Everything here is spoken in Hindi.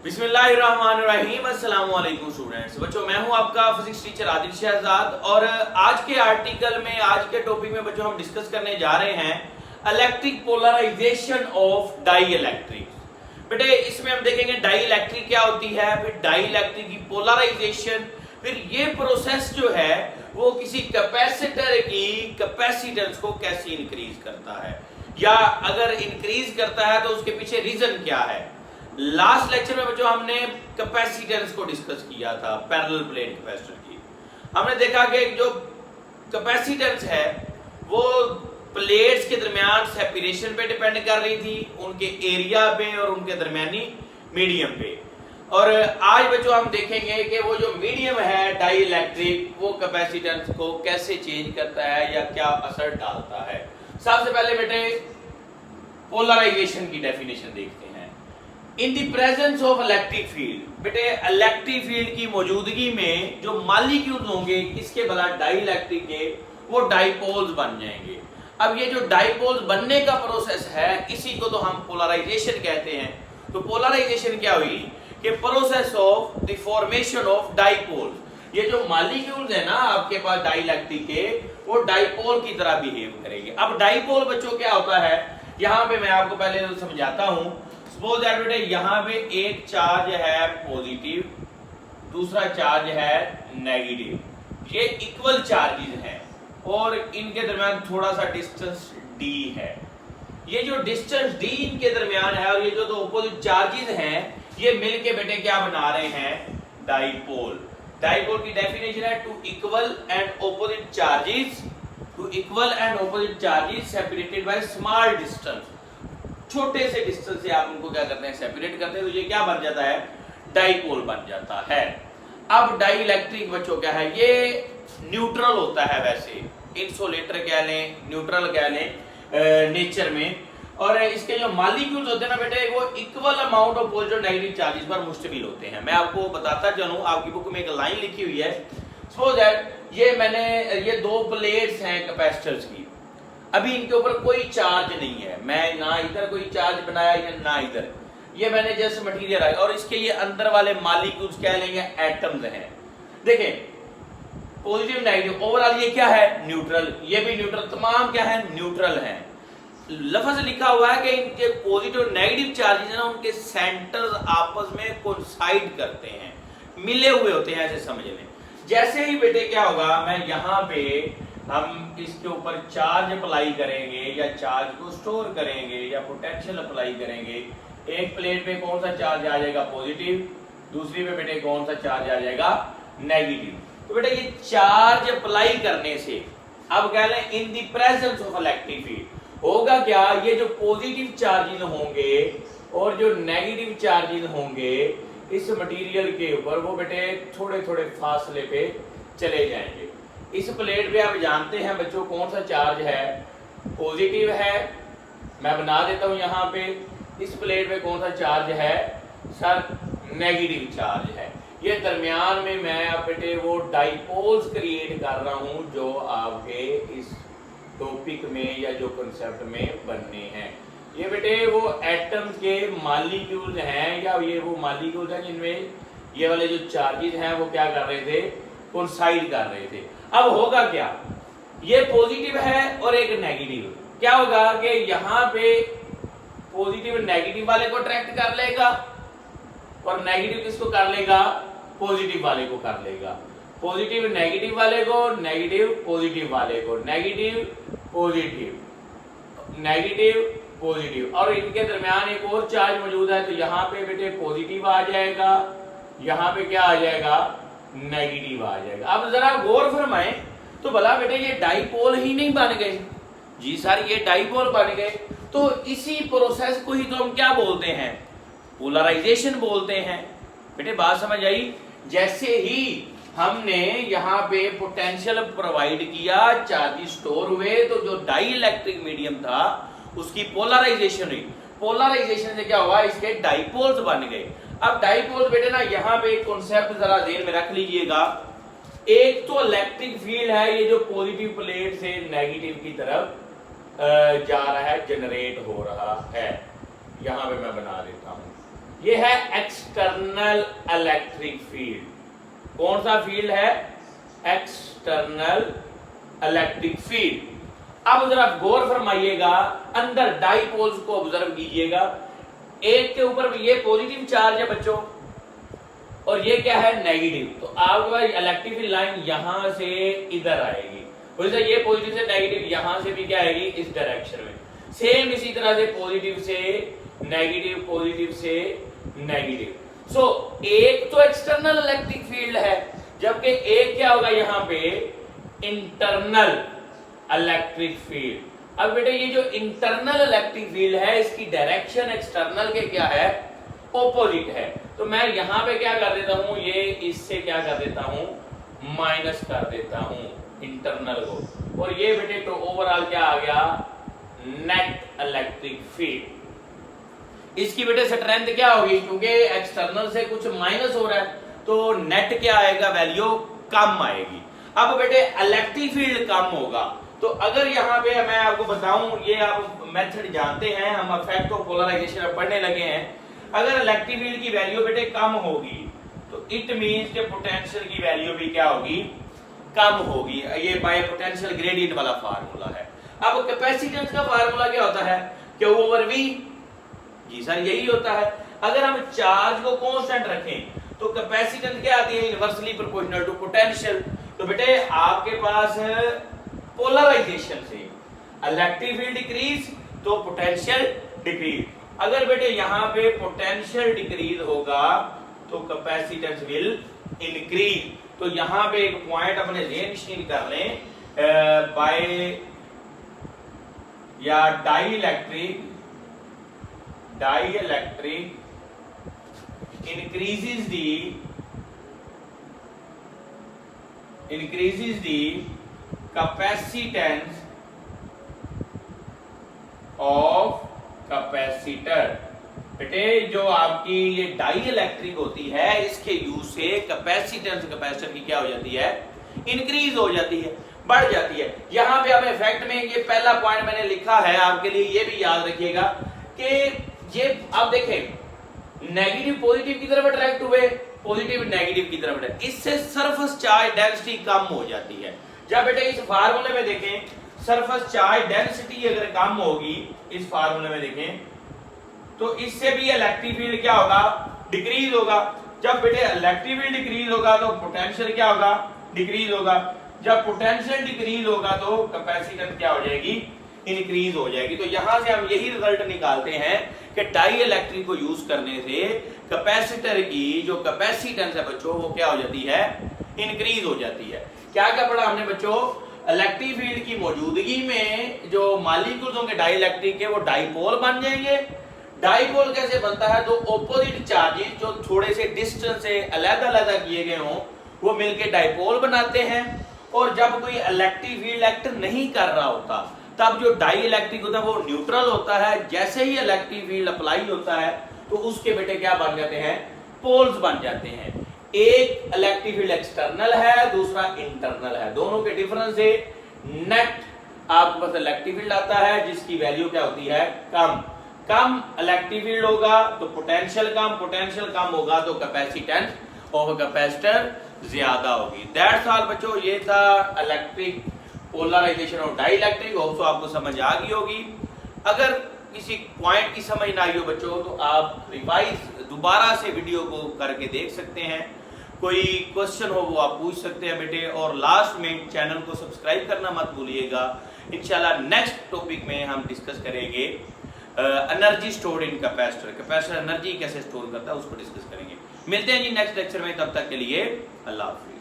बिस्मिल्लाहिर्रहमानिर्रहीम। अस्सलाम वालेकुम स्टूडेंट्स। बच्चों, मैं हूं आपका फिजिक्स टीचर आदिल शहजाद और आज के आर्टिकल में, आज के टॉपिक में बच्चों हम डिस्कस करने जा रहे हैं electric polarization of dielectric. बेटे, इसमें हम देखेंगे डाई इलेक्ट्रिक क्या होती है, फिर डाई इलेक्ट्रिक की पोलराइजेशन, फिर ये प्रोसेस जो है वो किसी कैपेसिटर की कैपेसिटेंस को कैसे इंक्रीज करता है, या अगर इंक्रीज करता है तो उसके पीछे रीजन क्या है। लास्ट लेक्चर में बच्चों हमने कैपेसिटेंस को डिस्कस किया था, पैरेलल प्लेट कैपेसिटर की। हमने देखा कि जो कैपेसिटेंस है वो प्लेट्स के दरमियान सेपरेशन पे डिपेंड कर रही थी, उनके एरिया पे और उनके दरमियानी मीडियम पे। और आज बच्चों हम देखेंगे कि वो जो मीडियम है डाई इलेक्ट्रिक, वो कैपेसिटेंस को कैसे चेंज करता है या क्या असर डालता है। सबसे पहले बेटे पोलराइजेशन की डेफिनेशन देखते हैं। In the presence of electric field, बेटे इलेक्ट्रिक फील्ड की मौजूदगी में जो मॉलिक्यूल्स होंगे किसके बना, डाई इलेक्ट्रिक के, वो डाइपोल्स बन जाएंगे। अब ये जो डाइपोल्स बनने का प्रोसेस है इसी को तो हम पोलराइजेशन कहते हैं। तो पोलराइजेशन क्या हुई कि process of the formation of dipoles. ये जो मॉलिक्यूल्स है ना आपके पास डाई इलेक्ट्रिक के, वो डाइपोल की तरह बिहेव करेंगे। अब डाइपोल बच्चों क्या होता है, यहां पे मैं आपको पहले तो समझाता हूं। सपोज दैट बेटे यहाँ पे एक चार्ज है पॉजिटिव, दूसरा चार्ज है नेगेटिव, ये इक्वल चार्जेस हैं और इनके दरमियान थोड़ा सा डिस्टेंस d है। ये जो डिस्टेंस d इनके दरमियान है और ये जो दो ऑपोजिट चार्जेस हैं ये मिलके बेटे क्या बना रहे हैं, डाइपोल। डाइपोल की डेफिनेशन है two equal and opposite charges, two equal and opposite charges separated by small distance. छोटे से डिस्टेंस से आप उनको क्या करते हैं, सेपरेट करते हैं, तो ये क्या बन जाता है, डाइपोल बन जाता है। अब डाई इलेक्ट्रिक बच्चों क्या है, ये न्यूट्रल होता है, वैसे इंसुलेटर कह लें, न्यूट्रल कह लें नेचर में। और इसके जो मॉलिक्यूल्स होते हैं ना बेटे, वो equal amount of positive negative charges पर मुश्तमिल होते हैं। मैं आपको बताता चलूं, आपकी बुक में एक लाइन लिखी हुई है। सपोज दैट ये दो प्लेट्स हैं कैपेसिटर्स की, अभी इनके ऊपर कोई चार्ज नहीं है, मैं ना इधर कोई चार्ज बनाया या ना इधर, ये मैंने जैसे मटेरियल आई, और इसके ये अंदर वाले मॉलिक्यूल्स क्या लेंगे, एटम्स हैं। देखें पॉजिटिव नेगेटिव, ओवरऑल ये क्या है, न्यूट्रल, ये भी न्यूट्रल, तमाम क्या है, न्यूट्रल हैं। लफ्ज लिखा हुआ है कि इनके पॉजिटिव नेगेटिव चार्जेस है ना, उनके सेंटर्स आपस में कोइंसाइड करते हैं, मिले हुए होते हैं, ऐसे समझ लें। जैसे ही बेटे क्या होगा, मैं यहाँ पे हम इसके ऊपर चार्ज अप्लाई करेंगे या चार्ज को स्टोर करेंगे या पोटेंशियल अप्लाई करेंगे, एक प्लेट पे कौन सा चार्ज आ जाएगा, पॉजिटिव, दूसरी पे बेटे कौन सा चार्ज आ जाएगा, नेगेटिव। तो बेटा ये चार्ज अप्लाई करने से, अब कह लें in the presence of electric field, होगा क्या, ये जो पॉजिटिव चार्जेस होंगे और जो नेगेटिव चार्जेस होंगे इस मटेरियल के ऊपर, वो बेटे थोड़े थोड़े फासले पे चले जाएंगे। इस प्लेट पे आप जानते हैं बच्चों कौन सा चार्ज है, पॉजिटिव है, मैं बना देता हूं यहाँ पे। इस प्लेट पे कौन सा चार्ज है सर, नेगेटिव चार्ज है। ये दरमियान में मैं आप बेटे वो डाइपोल्स क्रिएट कर रहा हूं जो आपके इस टॉपिक में या जो कंसेप्ट में बनने हैं। ये बेटे वो एटम्स के मॉलिक्यूल्स हैं, या ये वो मॉलिक्यूल्स हैं जिनमें ये वाले जो चार्जेस हैं वो क्या कर रहे थे, कोइंसाइड कर रहे थे। अब होगा क्या, ये पॉजिटिव है और एक नेगेटिव, क्या होगा कि यहाँ पे पॉजिटिव नेगेटिव वाले को अट्रैक्ट कर लेगा और नेगेटिव किसको कर लेगा, पॉजिटिव वाले को कर लेगा। पॉजिटिव नेगेटिव वाले को, नेगेटिव पॉजिटिव वाले को, नेगेटिव पॉजिटिव, नेगेटिव पॉजिटिव, और इनके दरमियान एक और चार्ज मौजूद है, तो यहाँ पे बेटे पॉजिटिव आ जाएगा, यहाँ पे क्या आ जाएगा, नेगेटिव आ जाएगा। अब जरा गौर फरमाएं तो भला बेटे ये डाइपोल ही नहीं बन गए, जी सर ये डाइपोल बन गए, तो इसी प्रोसेस को ही तो हम क्या बोलते हैं, पोलराइजेशन बोलते हैं। बेटे बात समझ आई, जैसे ही हमने यहाँ पे पोटेंशियल प्रोवाइड किया, चार्जेस स्टोर हुए, तो जो डाई इलेक्ट्रिक मीडियम था उसकी पोलराइजेशन हुई। पोलराइजेशन से क्या हुआ, इसके डाइपोल्स बन गए। अब डाइपोल बेटे ना यहाँ पे एक कॉन्सेप्ट जरा ध्यान में रख लीजिएगा। एक तो इलेक्ट्रिक फील्ड है, ये जो पॉजिटिव प्लेट से नेगेटिव की तरफ जा रहा है, जनरेट हो रहा है, यहाँ पे मैं बना देता हूं। ये है एक्सटर्नल इलेक्ट्रिक फील्ड। कौन सा फील्ड है? External electric field. अब जरा गौर फरमाइएगा, अंदर डाइपोल्स को ऑब्जर्व कीजिएगा। एक के ऊपर ये पॉजिटिव चार्ज है बच्चों और ये क्या है? नेगेटिव। तो आपके पास इलेक्ट्रिक फील्ड लाइन यहां से इधर आएगी और जैसे ये पॉजिटिव से नेगेटिव यहां से भी क्या आएगी? इस डायरेक्शन में। सेम इसी तरह से पॉजिटिव से नेगेटिव, पॉजिटिव से नेगेटिव। सो एक तो एक्सटर्नल इलेक्ट्रिक फील्ड है, जबकि एक क्या होगा यहां पे? Internal electric field. अब बेटे ये जो इंटरनल इलेक्ट्रिक फील्ड है इसकी डायरेक्शन एक्सटर्नल के क्या है? ऑपोजिट है। तो मैं यहां पे क्या कर देता हूं? ये इससे क्या कर देता हूं? माइनस कर देता हूं इंटरनल को, और ये बेटे तो ओवरऑल क्या आ गया? Net electric field. इसकी बेटे स्ट्रेंथ क्या होगी? क्योंकि एक्सटर्नल से कुछ माइनस हो रहा है तो नेट क्या आएगा? वैल्यू कम आएगी। अब बेटे इलेक्ट्रिक फील्ड कम होगा तो अगर यहां पे मैं आपको बताऊं, ये आप मेथड जानते हैं, हम इफेक्ट ऑफ पोलराइजेशन पढ़ने लगे हैं। अगर इलेक्ट्रिक फील्ड की वैल्यू बेटे कम होगी तो इट मींस के पोटेंशियल की वैल्यू भी क्या होगी? कम होगी। ये बाय पोटेंशियल ग्रेडियंट वाला फार्मूला है। अब कैपेसिटेंस का फार्मूला क्या होता है? Q over V। जी सर यही होता है। अगर हम चार्ज को कांस्टेंट रखें तो कैपेसिटेंस क्या आती है? Inversely proportional to potential. तो बेटे आपके पास पोलराइजेशन से इलेक्ट्रिक फील्ड डिक्रीज तो पोटेंशियल डिक्रीज। अगर बेटे यहां पे पोटेंशियल डिक्रीज होगा तो कैपेसिटेंस विल इंक्रीज। तो यहां पे एक पॉइंट अपने जेन कर लें, बाय या dielectric increases the capacitance of capacitor. बेटे जो आपकी ये डाई इलेक्ट्रिक होती है इसके यूज से कैपेसिटेंस कैपेसिटर की क्या हो जाती है? इंक्रीज हो जाती है, बढ़ जाती है। यहां पे आप इफेक्ट में ये पहला पॉइंट मैंने लिखा है आपके लिए, ये भी याद रखिएगा कि ये आप देखें नेगेटिव पॉजिटिव की तरफ अट्रैक्ट हुए, पॉजिटिव नेगेटिव की तरफ अट्रैक्ट, इससे सरफेस चार्ज डेंसिटी कम हो जाती है। जब बेटे इस फार्मूले में देखें सरफेस चार्ज डेंसिटी अगर कम होगी, इस फार्मूले में देखें तो इससे भी इलेक्ट्रिक फील्ड क्या होगा? डिक्रीज होगा। जब बेटे इलेक्ट्रिक फील्ड डिक्रीज होगा तो पोटेंशियल क्या होगा? डिक्रीज होगा। जब पोटेंशियल डिक्रीज होगा तो कैपेसिटेंस क्या हो जाएगी? इंक्रीज हो जाएगी। तो यहां से हम यही रिजल्ट निकालते हैं कि डाई इलेक्ट्रिक को यूज करने से कैपेसिटर की जो कैपेसिटेंस है बच्चों वो क्या हो जाती है? इंक्रीज हो जाती है। क्या क्या पढ़ा हमने बच्चों? इलेक्ट्रिक फील्ड की मौजूदगी में जो मॉलिक्यूल्स होंगे डाई इलेक्ट्रिक के वो डाइपोल बन जाएंगे। डाइपोल कैसे बनता है? तो ऑपोजिट चार्जेस जो थोड़े से डिस्टेंस से अलग-अलग किए गए हों वो मिलके डाइपोल बनाते हैं। और जब कोई इलेक्ट्रिक फील्ड एक्ट नहीं कर रहा होता तब जो डाई इलेक्ट्रिक होता है वो न्यूट्रल होता है। जैसे ही इलेक्ट्रिक फील्ड अप्लाई होता है तो उसके बेटे क्या बन जाते हैं? पोल्स बन जाते हैं। एक इलेक्ट्रिक फील्ड एक्सटर्नल है, दूसरा इंटरनल है। दोनों के डिफरेंस से नेट आपके पास इलेक्ट्रिक फील्ड आता है जिसकी वैल्यू क्या होती है? कम। कम इलेक्ट्रिक फील्ड होगा तो पोटेंशियल कम होगा तो कैपेसिटेंस ऑफ कैपेसिटर ज्यादा होगी। दैट्स ऑल बच्चों, ये था इलेक्ट्रिक पोलराइजेशन और डाई इलेक्ट्रिक। होप सो आपको समझ आ गई होगी। अगर किसी पॉइंट की समझ ना आई हो बच्चों तो आप रिवाइज दोबारा से वीडियो को करके देख सकते हैं। कोई क्वेश्चन हो वो आप पूछ सकते हैं बेटे। और लास्ट में चैनल को सब्सक्राइब करना मत भूलिएगा। इंशाल्लाह नेक्स्ट टॉपिक में हम डिस्कस करेंगे energy stored in capacitor. Capacitor energy कैसे स्टोर करता है उसको डिस्कस करेंगे। मिलते हैं जी नेक्स्ट लेक्चर में, तब तक के लिए अल्लाह हाफिज़।